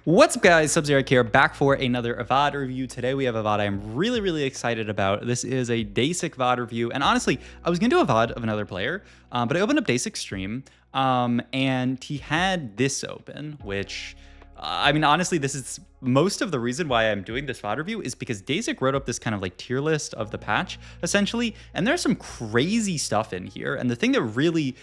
What's up, guys? Sub-Zero here, back for another VOD review. Today we have a VOD I'm really excited about. This is a Dasic VOD review, and honestly, I was gonna do a VOD of another player, but I opened up Dasic's stream, and he had this open, which, I mean, honestly, this is most of the reason why I'm doing this VOD review is because Dasic wrote up this kind of like tier list of the patch, essentially, and there's some crazy stuff in here, and the thing that really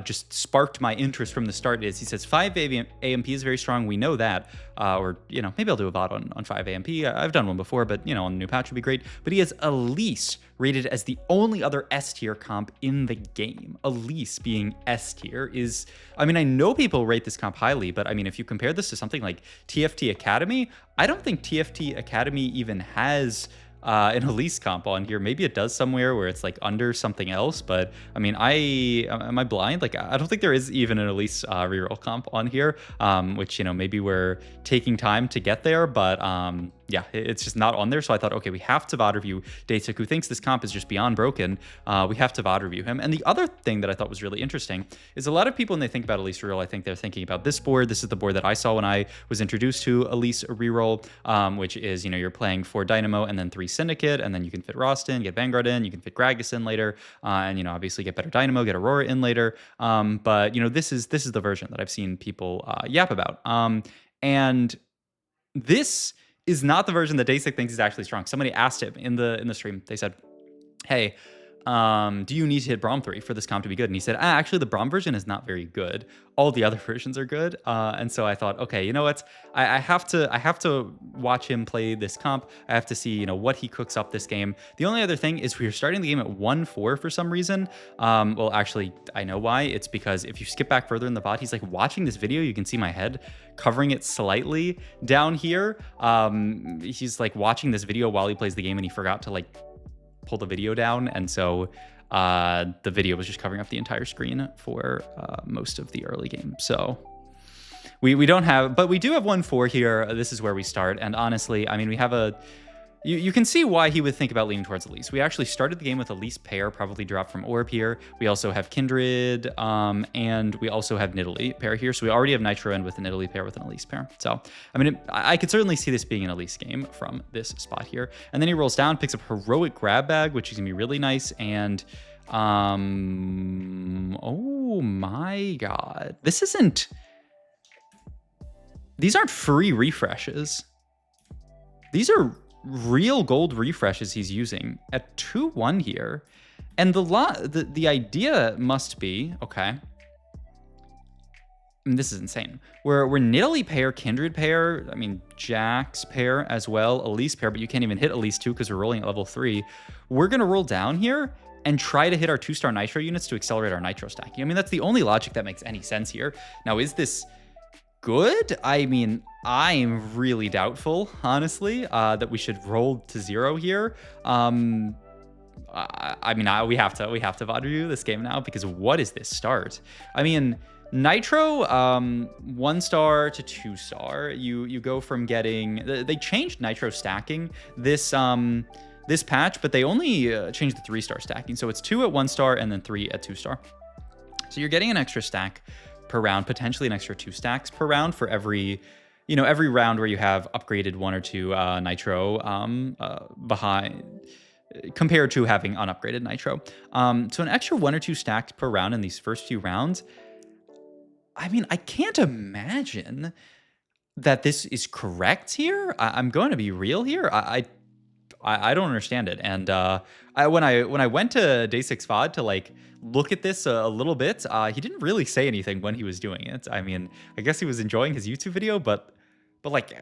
just sparked my interest from the start is he says 5 AMP is very strong. We know that, or, you know, maybe I'll do a VOD on 5 AMP. I've done one before, but, you know, on the new patch would be great. But he has Elise rated as the only other S tier comp in the game. Elise being S tier is, I mean, I know people rate this comp highly, but I mean, if you compare this to something like TFT Academy, I don't think TFT Academy even has an Elise comp on here. Maybe it does somewhere where it's like under something else, but I mean, am I blind? Like, I don't think there is even an Elise reroll comp on here, which, you know, maybe we're taking time to get there, but yeah, it's just not on there. So I thought, okay, we have to VOD review Dasic, who thinks this comp is just beyond broken. We have to VOD review him. And the other thing that I thought was really interesting is a lot of people, when they think about Elise reroll, I think they're thinking about this board. This is the board that I saw when I was introduced to Elise reroll, which is, you know, you're playing 4 Dynamo and then 3 Syndicate, and then you can fit Rostin, get Vanguard in, you can fit Gragas in later, and, you know, obviously get better Dynamo, get Aurora in later. But, you know, this is the version that I've seen people yap about. And this is not the version that Dasic thinks is actually strong. Somebody asked him in the stream. They said, hey, do you need to hit Braum 3 for this comp to be good? And he said, actually, the Braum version is not very good. All the other versions are good. And so I thought, okay, you know what? I have to watch him play this comp. I have to see, you know, what he cooks up this game. The only other thing is we are starting the game at 1-4 for some reason. Well, actually, I know why. It's because if you skip back further in the VOD, he's like watching this video. You can see my head covering it slightly down here. He's like watching this video while he plays the game, and he forgot to like pull the video down, and so the video was just covering up the entire screen for most of the early game. So we don't have, but we do have 1-4 here. This is where we start, and honestly, I mean, we have a, you can see why he would think about leaning towards Elise. We actually started the game with Elise pair, probably dropped from Orb here. We also have Kindred, and we also have Nidalee pair here. So we already have Nitro in with an Nidalee pair with an Elise pair. So, I mean, I could certainly see this being an Elise game from this spot here. And then he rolls down, picks up Heroic Grab Bag, which is gonna be really nice. And, oh my God, these aren't free refreshes. These are real gold refreshes he's using at 2-1 here. And the idea must be, okay, I mean, this is insane. We're Nidalee pair, Kindred pair, I mean, Jax pair as well, Elise pair, but you can't even hit Elise 2 because we're rolling at level 3. We're gonna roll down here and try to hit our 2-star Nitro units to accelerate our Nitro stacking. I mean, that's the only logic that makes any sense here. Now, is this good? I mean, I'm really doubtful, honestly, that we should roll to 0 here. I mean, we have to VOD review this game now, because what is this start? I mean, Nitro, 1-star to 2-star. You go from getting, they changed Nitro stacking this patch, but they only changed the 3-star stacking. So it's 2 at 1-star and then 3 at 2-star. So you're getting an extra stack per round, potentially an extra 2 stacks per round for every, you know, every round where you have upgraded 1 or 2 Nitro behind, compared to having unupgraded Nitro. So an extra 1 or 2 stacks per round in these first few rounds. I mean, I can't imagine that this is correct here. I'm going to be real here. I don't understand it. And when I went to Dasic's VOD to like look at this a little bit, he didn't really say anything when he was doing it. I mean, I guess he was enjoying his YouTube video, but like,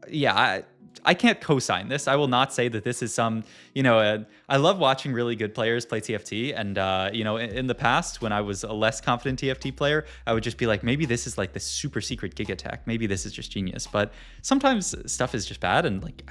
yeah, I can't co-sign this. I will not say that this is some, you know, I love watching really good players play TFT. And, you know, in the past, when I was a less confident TFT player, I would just be like, maybe this is like the super secret gig attack. Maybe this is just genius. But sometimes stuff is just bad. And like,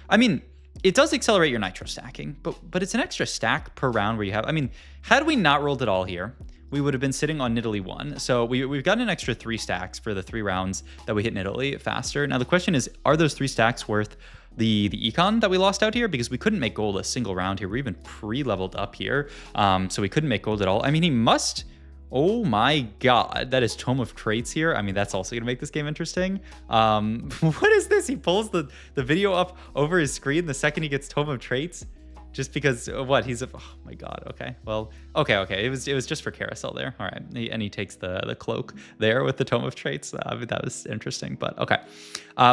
I mean, it does accelerate your Nitro stacking, but it's an extra stack per round where you have, I mean, had we not rolled it all here, we would have been sitting on Nidalee 1. So we've gotten an extra 3 stacks for the 3 rounds that we hit Nidalee faster. Now the question is, are those 3 stacks worth the econ that we lost out here? Because we couldn't make gold a single round here. We're even pre-leveled up here. So we couldn't make gold at all. I mean, he must Oh my god, that is Tome of Traits here. I mean, that's also gonna make this game interesting. What is this? He pulls the video up over his screen the second he gets Tome of Traits, just because what he's a. Oh my god. Okay, well, okay. It was just for carousel there. All right, and he takes the cloak there with the Tome of Traits. That was interesting, but okay.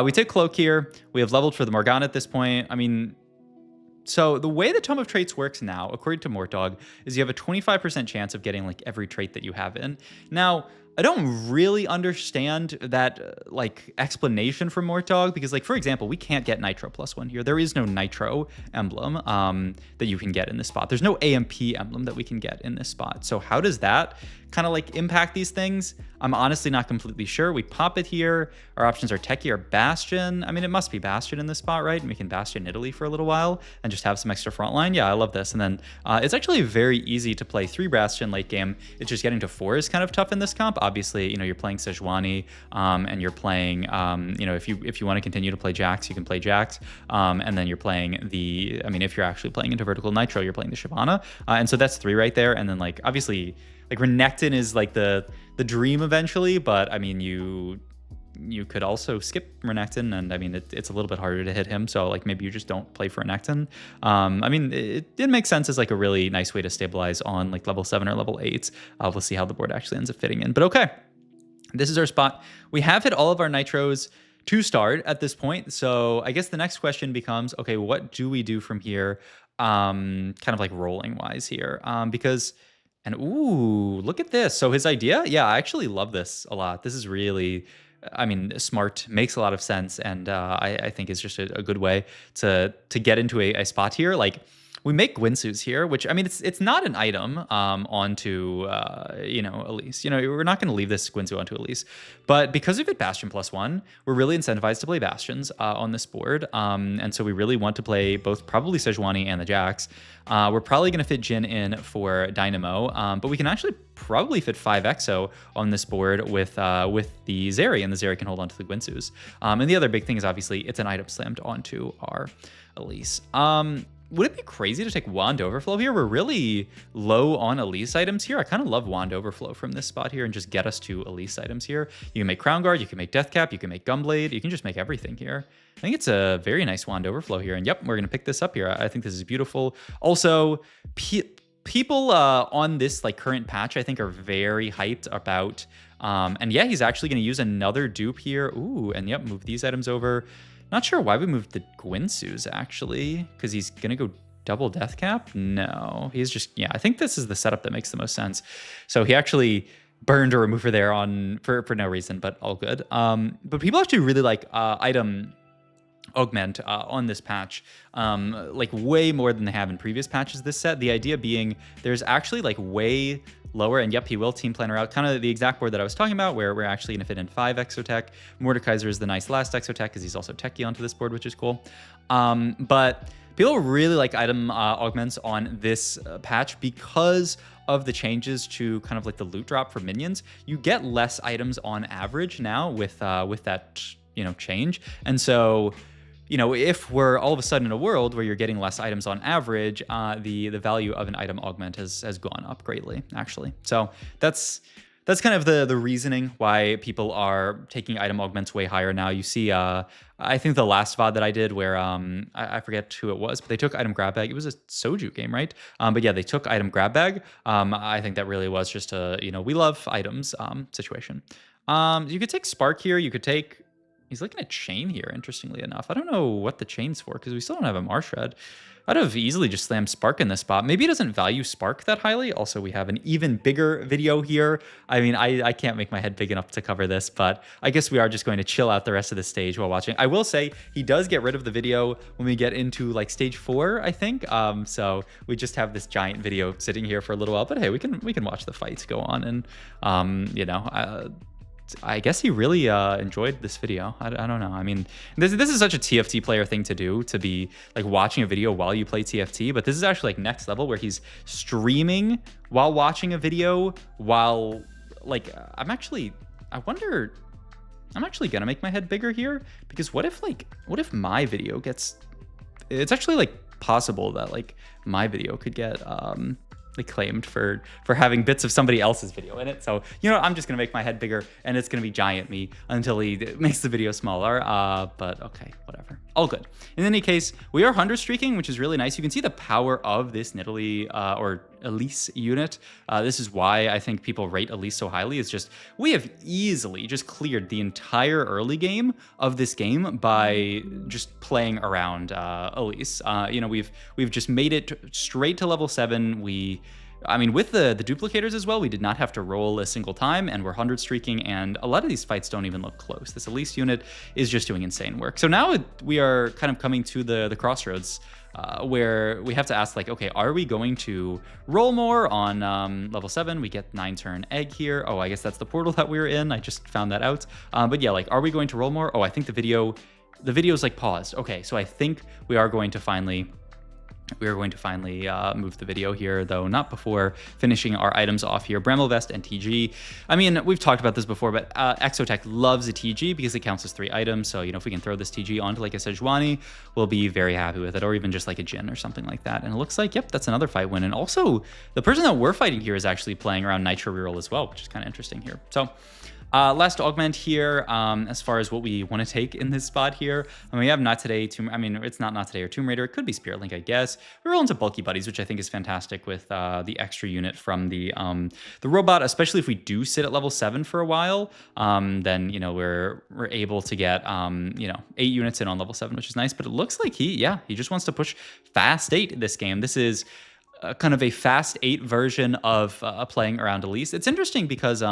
We take cloak here. We have leveled for the Morgana at this point. I mean. So the way the Tome of Traits works now, according to Mortdog, is you have a 25% chance of getting like every trait that you have in. Now, I don't really understand that like explanation from Mortdog because like, for example, we can't get Nitro +1 here. There is no Nitro emblem that you can get in this spot. There's no AMP emblem that we can get in this spot. So how does that kind of like impact these things? I'm honestly not completely sure. We pop it here. Our options are Techie or Bastion. I mean, it must be Bastion in this spot, right? And we can Bastion Italy for a little while and just have some extra frontline. Yeah, I love this. And then it's actually very easy to play 3 Bastion late game. It's just getting to 4 is kind of tough in this comp. Obviously, you know, you're playing Sejuani and you're playing, you know, if you want to continue to play Jax, you can play Jax. And then you're playing I mean, if you're actually playing into Vertical Nitro, you're playing the Shyvana. And so that's 3 right there. And then like, obviously, like Renekton is like the dream eventually, but I mean, you could also skip Renekton, and I mean, it's a little bit harder to hit him, so like maybe you just don't play for Renekton. I mean, it did make sense as like a really nice way to stabilize on like level 7 or level 8. We'll see how the board actually ends up fitting in, but okay. This is our spot. We have hit all of our Nitros to start at this point, so I guess the next question becomes, okay, what do we do from here, kind of like rolling wise here, because... And ooh, look at this. So his idea, yeah, I actually love this a lot. This is really, I mean, smart, makes a lot of sense, and I think it's just a good way to get into a spot here. Like, we make Gwinsu's here, which, I mean, it's not an item onto, you know, Elise. You know, we're not going to leave this Gwinsu onto Elise. But because we've hit Bastion +1, we're really incentivized to play Bastions on this board. And so we really want to play both probably Sejuani and the Jax. We're probably going to fit Jhin in for Dynamo, but we can actually probably fit 5 Exo on this board with the Zeri, and the Zeri can hold on to the Gwinsu's. And the other big thing is obviously it's an item slammed onto our Elise. Would it be crazy to take Wand Overflow here? We're really low on Elise items here. I kind of love Wand Overflow from this spot here and just get us to Elise items here. You can make Crown Guard, you can make Deathcap, you can make Gunblade, you can just make everything here. I think it's a very nice Wand Overflow here. And yep, we're going to pick this up here. I think this is beautiful. Also, people on this like current patch, I think, are very hyped about. And yeah, he's actually going to use another dupe here. Ooh, and yep, move these items over. Not sure why we moved the Gwinsu's, actually, because he's going to go double Deathcap? No, he's just, yeah, I think this is the setup that makes the most sense. So he actually burned a remover there for no reason, but all good. But people actually really like item Augment on this patch, like way more than they have in previous patches this set. The idea being there's actually like way lower, and yep, he will team planner out, kind of the exact board that I was talking about, where we're actually going to fit in 5 Exotech. Mordekaiser is the nice last Exotech because he's also techie onto this board, which is cool. But people really like item augments on this patch because of the changes to kind of like the loot drop for minions. You get less items on average now with that, you know, change, and so, you know, if we're all of a sudden in a world where you're getting less items on average, the value of an item augment has gone up greatly, actually. So that's kind of the reasoning why people are taking item augments way higher now. You see, I think the last VOD that I did where, I forget who it was, but they took item grab bag. It was a Soju game, right? But yeah, they took item grab bag. I think that really was just a, you know, we love items situation. You could take Spark here. You could take... He's looking at Chain here, interestingly enough. I don't know what the Chain's for, because we still don't have a Marshred. I'd have easily just slammed Spark in this spot. Maybe he doesn't value Spark that highly. Also, we have an even bigger video here. I mean, I can't make my head big enough to cover this, but I guess we are just going to chill out the rest of the stage while watching. I will say, he does get rid of the video when we get into, like, stage 4, I think. So we just have this giant video sitting here for a little while. But hey, we can watch the fights go on. And, you know... I guess he really enjoyed this video. I don't know. I mean, this is such a TFT player thing to do, to be like watching a video while you play TFT, but this is actually like next level where he's streaming while watching a video while like, I'm actually gonna make my head bigger here, because what if my video gets, it's actually like possible that like my video could get claimed for having bits of somebody else's video in it. So, you know, I'm just gonna make my head bigger and it's gonna be giant me until he makes the video smaller. But okay, whatever, all good. In any case, we are 100 streaking, which is really nice. You can see the power of this Nidalee or Elise unit. This is why I think people rate Elise so highly. It's just, we have easily just cleared the entire early game of this game by just playing around Elise. You know, we've just made it straight to level 7. I mean, with the duplicators as well, we did not have to roll a single time, and we're 100 streaking, and a lot of these fights don't even look close. This Elise unit is just doing insane work. So now we are kind of coming to the crossroads where we have to ask, like, okay, are we going to roll more on level 7? We get 9-turn egg here. Oh, I guess that's the portal that we were in. I just found that out. But yeah, like, are we going to roll more? Oh, I think the video's like paused. Okay, so I think we are going to finally move the video here, though not before finishing our items off here. Bramble Vest and TG. I mean, we've talked about this before, but Exotech loves a TG because it counts as 3 items. So, you know, if we can throw this TG onto like a Sejuani, we'll be very happy with it, or even just like a Jhin or something like that. And it looks like, yep, that's another fight win. And also, the person that we're fighting here is actually playing around Nitro Reroll as well, which is kind of interesting here. So, last augment here, as far as what we want to take in this spot here. I mean, we have Not Today, I mean, it's not Today or Tomb Raider. It could be Spirit Link, I guess. We roll into Bulky Buddies, which I think is fantastic with the extra unit from the robot, especially if we do sit at level 7 for a while. Then, you know, we're able to get, you know, 8 units in on level 7, which is nice. But it looks like he just wants to push fast 8 this game. This is kind of a fast 8 version of playing around Elise. It's interesting because,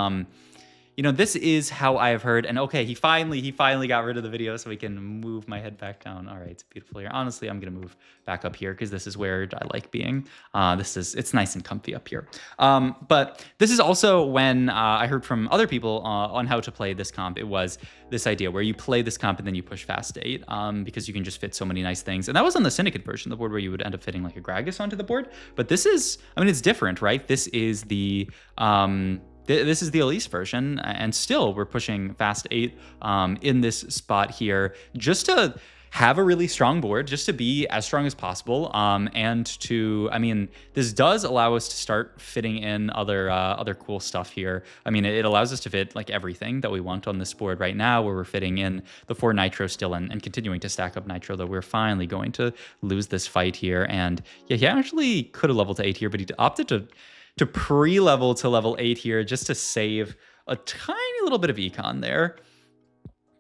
you know, this is how I have heard, and okay, he finally got rid of the video so we can move my head back down. All right, it's beautiful here. Honestly, I'm gonna move back up here because this is where I like being. It's nice and comfy up here. But this is also when I heard from other people on how to play this comp. It was this idea where you play this comp and then you push fast 8 because you can just fit so many nice things. And that was on the Syndicate version, the board where you would end up fitting like a Gragas onto the board. But this is, I mean, it's different, right? This is the this is the Elise version, and still we're pushing fast 8 in this spot here just to have a really strong board, just to be as strong as possible, and to, I mean, this does allow us to start fitting in other cool stuff here. I mean, it allows us to fit like everything that we want on this board right now, where we're fitting in the 4 Nitro still and continuing to stack up Nitro, though we're finally going to lose this fight here. And yeah, he actually could have leveled to 8 here, but he opted to pre-level to level 8 here just to save a tiny little bit of econ there.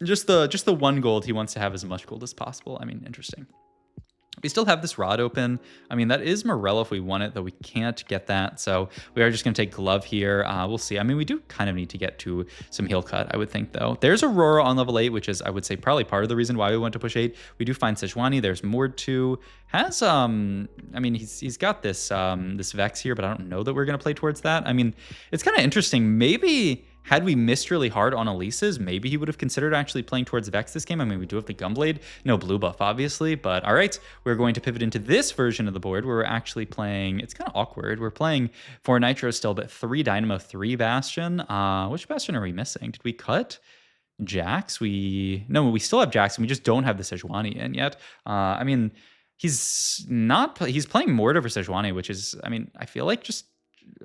Just the 1 gold, he wants to have as much gold as possible. I mean, interesting. We still have this rod open. I mean, that is Morello if we want it, though we can't get that. So we are just going to take Glove here. We'll see. I mean, we do kind of need to get to some heal cut, I would think, though. There's Aurora on level 8, which is, I would say, probably part of the reason why we went to push 8. We do find Sejuani. There's Mord 2. Has, I mean, he's got this, this Vex here, but I don't know that we're going to play towards that. I mean, it's kind of interesting. Maybe had we missed really hard on Elise's, maybe he would have considered actually playing towards Vex this game. I mean, we do have the Gunblade, no blue buff, obviously, but all right, we're going to pivot into this version of the board where we're actually playing, it's kind of awkward. We're playing 4 Nitro still, but 3 Dynamo, 3 Bastion. Which Bastion are we missing? Did we cut Jax? No, we still have Jax, and we just don't have the Sejuani in yet. I mean, he's playing Mord over Sejuani, which is, I mean, I feel like just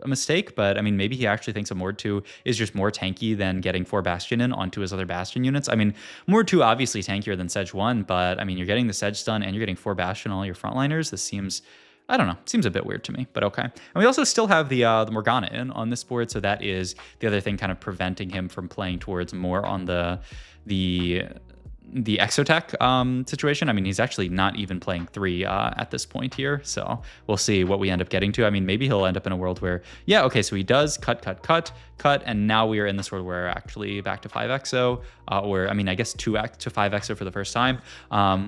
a mistake, but I mean, maybe he actually thinks a Mord 2 is just more tanky than getting 4 Bastion in onto his other Bastion units. I mean, Mord 2 obviously tankier than Sedge 1, but I mean, you're getting the Sedge stun and you're getting 4 Bastion on all your frontliners. This seems, I don't know, seems a bit weird to me, but okay. And we also still have the Morgana in on this board, so that is the other thing kind of preventing him from playing towards more on the Exotech situation. I mean, he's actually not even playing 3 at this point here, so we'll see what we end up getting to. I mean, maybe he'll end up in a world where, yeah, okay, so he does cut, and now we are in this world where we're actually back to 5 Exo, or I mean, I guess 2 to 5 Exo for the first time.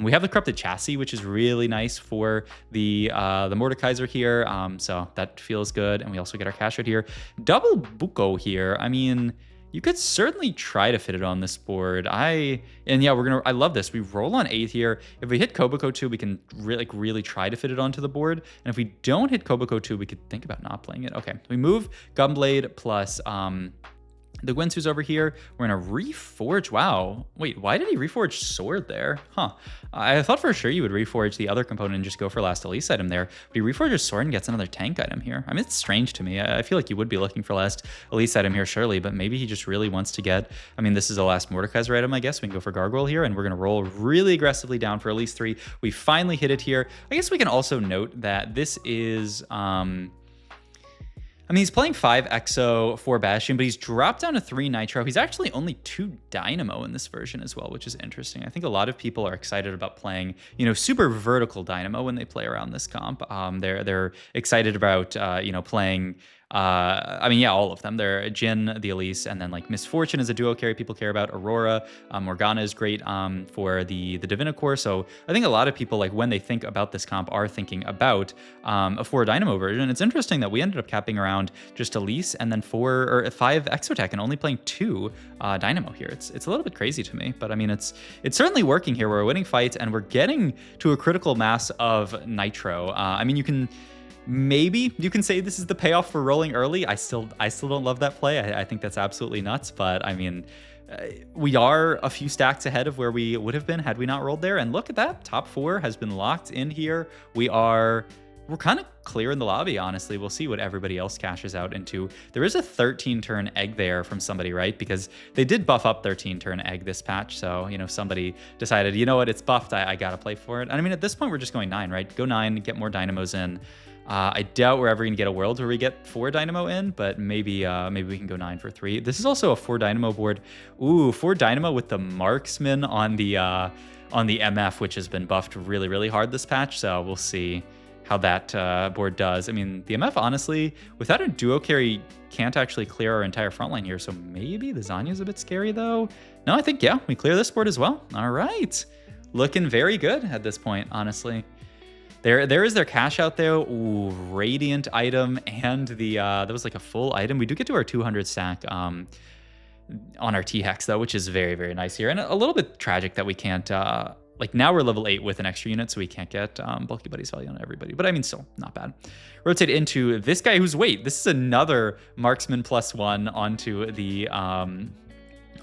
We have the Corrupted Chassis, which is really nice for the Mordekaiser here, so that feels good, and we also get our cash out here. Double Buko here, I mean, you could certainly try to fit it on this board. I love this. We roll on 8 here. If we hit Koboko 2, we can really try to fit it onto the board. And if we don't hit Koboko 2, we could think about not playing it. Okay, we move Gunblade plus The Gwinsu's over here. We're gonna reforge. Wow. Wait, why did he reforge sword there? Huh. I thought for sure you would reforge the other component and just go for last Elise item there. But he reforges sword and gets another tank item here. I mean, it's strange to me. I feel like you would be looking for last Elise item here, surely, but maybe he just really wants to get, I mean, this is the last Mordekaiser item, I guess. We can go for Gargoyle here, and we're gonna roll really aggressively down for Elise 3. We finally hit it here. I guess we can also note that this is, I mean, he's playing 5 Exo, 4 Bastion, but he's dropped down to 3 Nitro. He's actually only 2 Dynamo in this version as well, which is interesting. I think a lot of people are excited about playing, you know, super vertical Dynamo when they play around this comp. They're excited about, you know, playing... I mean, yeah, all of them. They're Jhin, the Elise, and then like Misfortune is a duo carry people care about. Aurora, Morgana is great for the Divinicore. So I think a lot of people, like when they think about this comp, are thinking about a 4 Dynamo version. It's interesting that we ended up capping around just Elise and then 5 Exotech and only playing 2 Dynamo here. It's a little bit crazy to me, but I mean, it's certainly working here. We're winning fights and we're getting to a critical mass of Nitro. I mean, maybe you can say this is the payoff for rolling early. I still don't love that play. I think that's absolutely nuts. But I mean, we are a few stacks ahead of where we would have been had we not rolled there. And look at that, top 4 has been locked in here. We're kind of clear in the lobby, honestly. We'll see what everybody else cashes out into. There is a 13-turn egg there from somebody, right? Because they did buff up 13-turn egg this patch. So, you know, somebody decided, you know what, it's buffed. I got to play for it. And I mean, at this point, we're just going 9, right? Go 9, get more Dynamos in. I doubt we're ever going to get a world where we get 4 Dynamo in, but maybe we can go 9 for 3. This is also a 4 Dynamo board. Ooh, 4 Dynamo with the Marksman on the MF, which has been buffed really, really hard this patch. So we'll see how that board does. I mean, the MF, honestly, without a duo carry, can't actually clear our entire front line here. So maybe the Zanya's a bit scary, though. No, I think, yeah, we clear this board as well. All right. Looking very good at this point, honestly. There is their cash out there. Ooh, Radiant item and that was like a full item. We do get to our 200 stack on our T-Hex though, which is very, very nice here. And a little bit tragic that we can't, like now we're level 8 with an extra unit, so we can't get Bulky Buddies value on everybody. But I mean, still, not bad. Rotate into this guy who's, wait, this is another Marksman +1 onto the...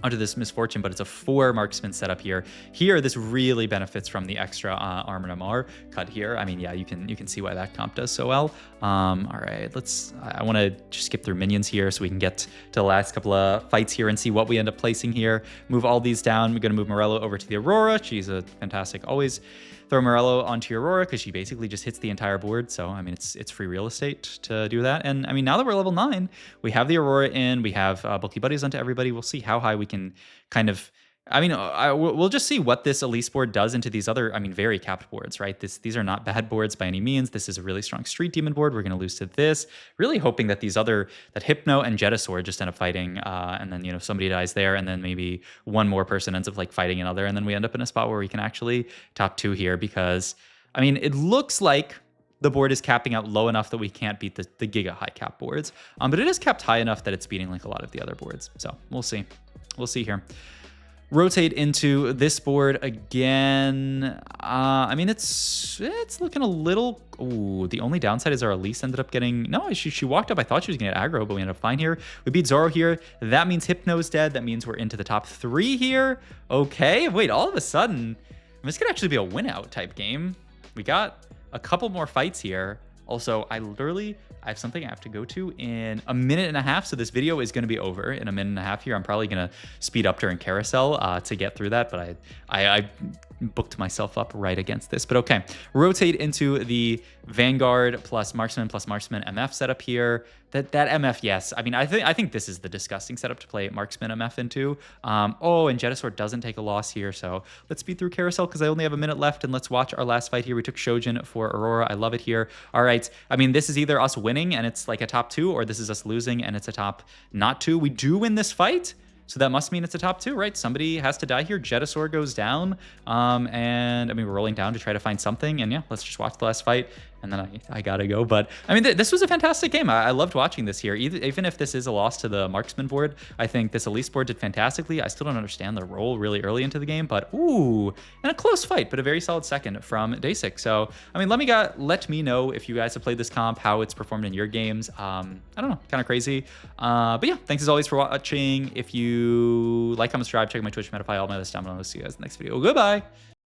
onto this Misfortune, but it's a 4 Marksman setup here. Here, this really benefits from the extra Armor MR cut here. I mean, yeah, you can see why that comp does so well. All right, I want to just skip through minions here so we can get to the last couple of fights here and see what we end up placing here. Move all these down. We're going to move Morello over to the Aurora. She's a fantastic, always throw Morello onto your Aurora because she basically just hits the entire board. So, I mean, it's free real estate to do that. And I mean, now that we're level 9, we have the Aurora in, we have Bulky Buddies onto everybody. We'll see how high we can kind of... I mean, we'll just see what this Elise board does into these other, I mean, very capped boards, right? These are not bad boards by any means. This is a really strong Street Demon board. We're going to lose to this. Really hoping that that Hypno and Jetasaur just end up fighting, and then, you know, somebody dies there, and then maybe one more person ends up, like, fighting another, and then we end up in a spot where we can actually top 2 here because, I mean, it looks like the board is capping out low enough that we can't beat the Giga high cap boards, but it is capped high enough that it's beating, like, a lot of the other boards. So we'll see. We'll see here. Rotate into this board again. I mean, it's looking a little... Ooh, the only downside is our Elise ended up getting... No, she walked up. I thought she was going to get aggro, but we ended up fine here. We beat Zoro here. That means Hypno's dead. That means we're into the top 3 here. Okay, wait, all of a sudden, this could actually be a win-out type game. We got a couple more fights here. Also, I have something I have to go to in a minute and a half, so this video is going to be over in a minute and a half here. I'm probably going to speed up during Carousel to get through that, but I booked myself up right against this. But okay, rotate into the Vanguard plus Marksman MF setup here. That MF, yes. I mean, I think this is the disgusting setup to play Marksman MF into. Oh, and Jetasaur doesn't take a loss here, so let's speed through Carousel because I only have a minute left, and let's watch our last fight here. We took Shojin for Aurora. I love it here. All right. I mean, this is either us winning and it's like a top 2, or this is us losing and it's a top not 2. We do win this fight, so that must mean it's a top 2, right? Somebody has to die here. Jetasaur goes down, and I mean, we're rolling down to try to find something, and yeah, let's just watch the last fight and then I gotta go. But I mean, this was a fantastic game. I loved watching this here. Even if this is a loss to the marksman board, I think this Elise board did fantastically. I still don't understand the role really early into the game, but ooh, and a close fight, but a very solid second from Dasik. So I mean, let me know if you guys have played this comp, how it's performed in your games. I don't know, kind of crazy. But yeah, thanks as always for watching. If you like, comment, subscribe, check out my Twitch, Metafy, all my other stuff, and I'll see you guys in the next video. Goodbye.